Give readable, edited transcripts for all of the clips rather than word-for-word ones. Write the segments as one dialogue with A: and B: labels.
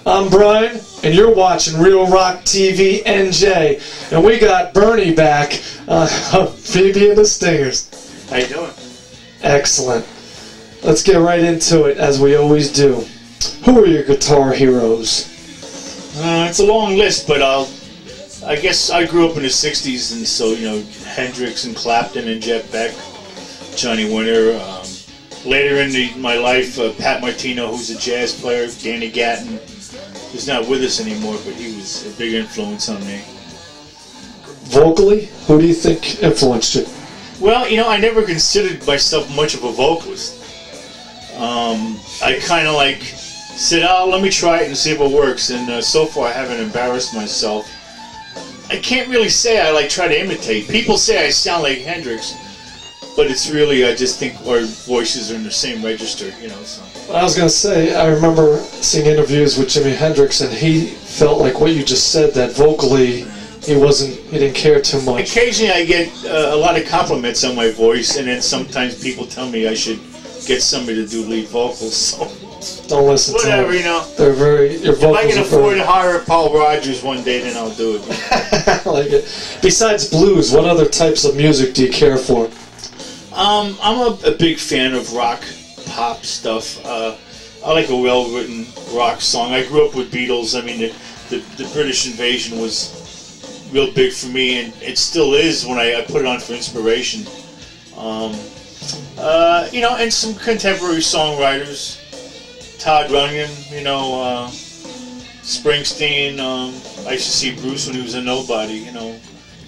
A: I'm Brian, and you're watching Real Rrtv-Nj, and we got Bernie back, Phoebe and the Stingers.
B: How you doing?
A: Excellent. Let's get right into it, as we always do. Who are your guitar heroes?
B: It's a long list, but I guess I grew up in the 60s, and so, you know, Hendrix and Clapton and Jeff Beck, Johnny Winter. Later in my life, Pat Martino, who's a jazz player, Danny Gatton, who's not with us anymore, but he was a big influence on me.
A: Vocally, who do you think influenced you?
B: Well, you know, I never considered myself much of a vocalist. I kind of like said, oh, let me try it and see if it works, and so far I haven't embarrassed myself. I can't really say I try to imitate. People say I sound like Hendrix, but it's really, I just think our voices are in the same register, you know. So.
A: I was going to say, I remember seeing interviews with Jimi Hendrix, and he felt like what you just said, that vocally he didn't care too much.
B: Occasionally I get a lot of compliments on my voice, and then sometimes people tell me I should get somebody to do lead vocals, so.
A: Don't listen to them.
B: Whatever, you know.
A: They're your vocals.
B: If I can afford to hire Paul Rogers one day, then I'll do it.
A: I like it. Besides blues, what other types of music do you care for?
B: I'm a big fan of rock, pop stuff. I like a well-written rock song. I grew up with Beatles. I mean, the British invasion was real big for me, and it still is when I put it on for inspiration. You know, and some contemporary songwriters. Todd Rundgren, you know, Springsteen. I used to see Bruce when he was a nobody, you know,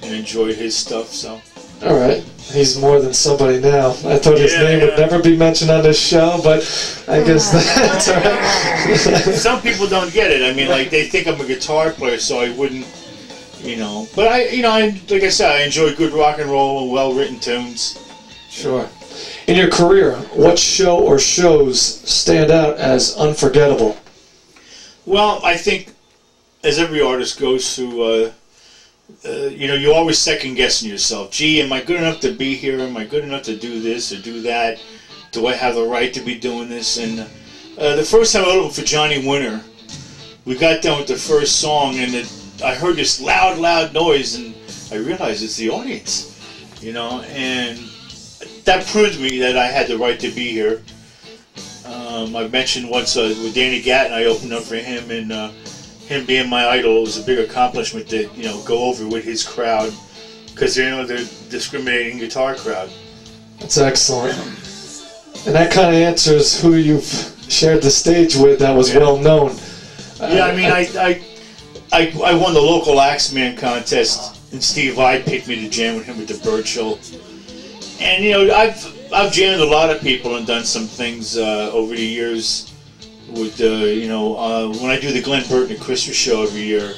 B: and enjoyed his stuff, so.
A: All right. He's more than somebody now. I thought his name would never be mentioned on this show, but I guess that's all right.
B: Some people don't get it. I mean, like, they think I'm a guitar player, so I wouldn't, you know. But like I said, I enjoy good rock and roll and well-written tunes.
A: Sure. In your career, what show or shows stand out as unforgettable?
B: Well, I think as every artist goes through, you know, you're always second-guessing yourself. Gee, am I good enough to be here? Am I good enough to do this or do that? Do I have the right to be doing this? And the first time I opened for Johnny Winter, we got done with the first song, and I heard this loud noise, and I realized it's the audience, you know, and that proved to me that I had the right to be here. I mentioned once with Danny Gatton, I opened up for him, and him being my idol was a big accomplishment to, you know, go over with his crowd, because, you know, they're discriminating guitar crowd.
A: That's excellent. And that kind of answers who you've shared the stage with that was well known.
B: Yeah, I mean, I won the local Axeman contest, and Steve Vai picked me to jam with him at the Birchill. And, you know, I've jammed a lot of people and done some things over the years with, you know, when I do the Glenn Burton and Christmas show every year,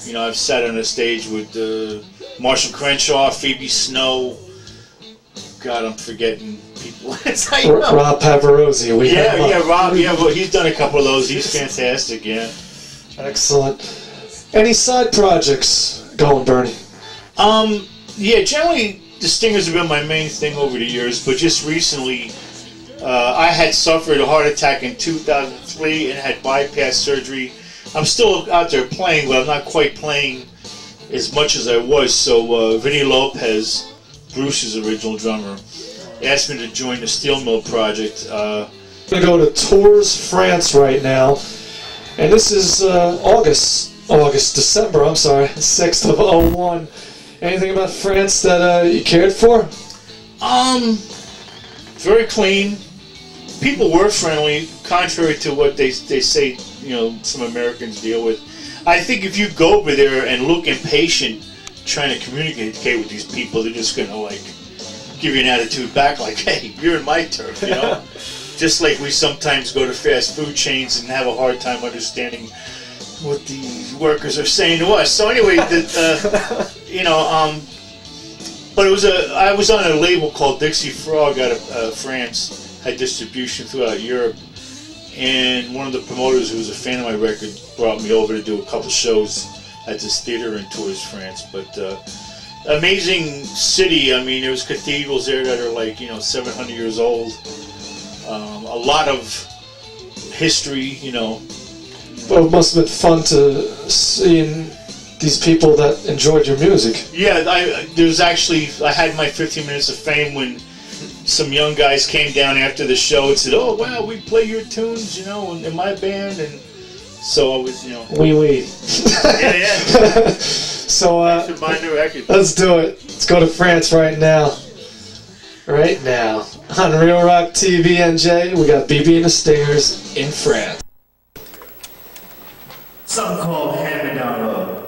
B: you know, I've sat on a stage with Marshall Crenshaw, Phoebe Snow. God, I'm forgetting people.
A: Rob Pavarozzi.
B: Rob. Yeah, well, he's done a couple of those. He's fantastic, yeah.
A: Excellent. Any side projects going, Bernie?
B: Yeah, generally the Stingers have been my main thing over the years, but just recently I had suffered a heart attack in 2003 and had bypass surgery. I'm still out there playing, but I'm not quite playing as much as I was, so Vinny Lopez, Bruce's original drummer, asked me to join the Steel Mill Project.
A: I'm going to go to Tours, France right now, and this is December, 6th of 01. Anything about France that you cared for?
B: Very clean. People were friendly, contrary to what they say, you know, some Americans deal with. I think if you go over there and look impatient trying to communicate with these people, they're just going to, like, give you an attitude back like, hey, you're in my turf, you know? Just like we sometimes go to fast food chains and have a hard time understanding what the workers are saying to us. So anyway, you know, but it was I was on a label called Dixie Frog out of France, had distribution throughout Europe, and one of the promoters who was a fan of my record brought me over to do a couple shows at this theater in Tours, France. But amazing city. I mean, there's cathedrals there that are like, you know, 700 years old. A lot of history, you know,
A: it must have been fun to seeing these people that enjoyed your music.
B: Yeah, I had my 15 minutes of fame when some young guys came down after the show and said, "Oh wow, we play your tunes, you know, in my band," and so I was, you know.
A: Oui.
B: Yeah.
A: So
B: should buy a new record.
A: Let's do it. Let's go to France right now. Right now on Real Rock Rrtv-Nj, we got BB and the Stingers in France.
C: Something called Hand Me Down Love.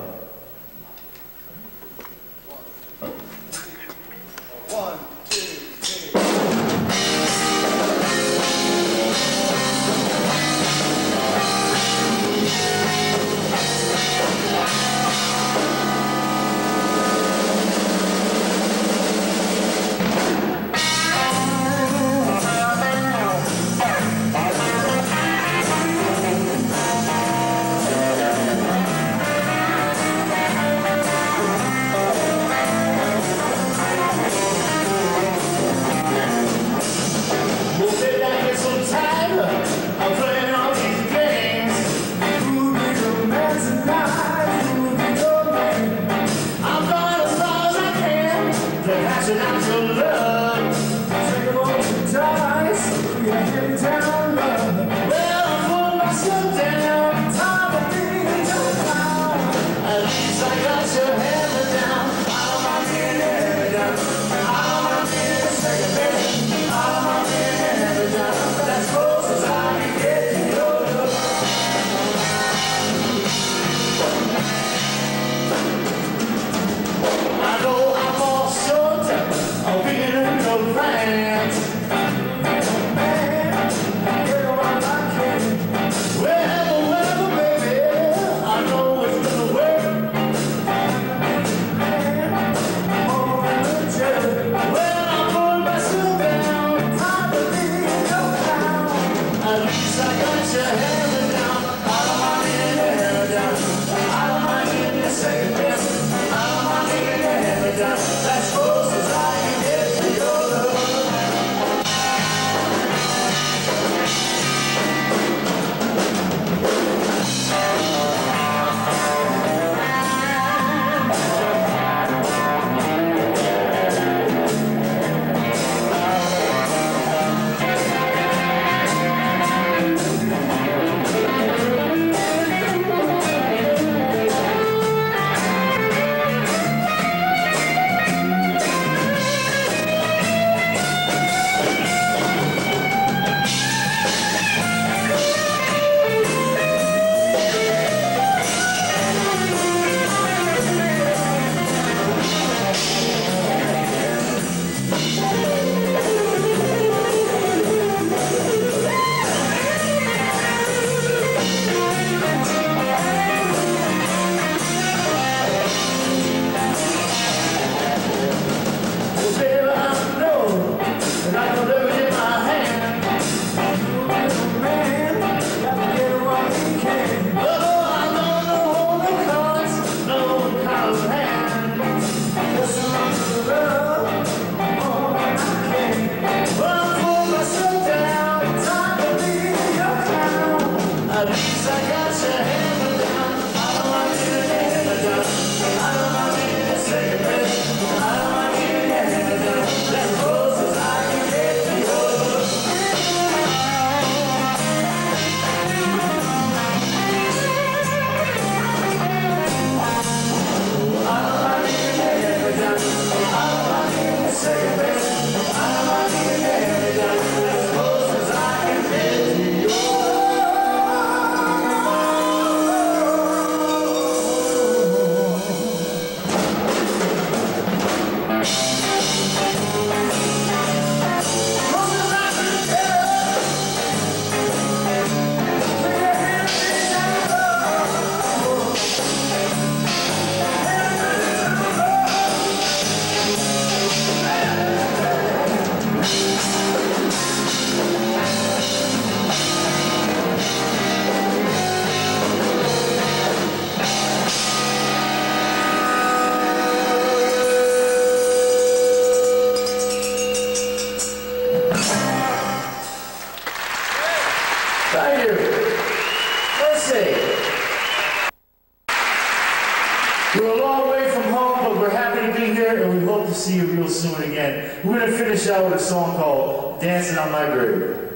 D: Thank you. Let's see.
C: soon again. We're gonna finish out with a song called Dancing on My Grave.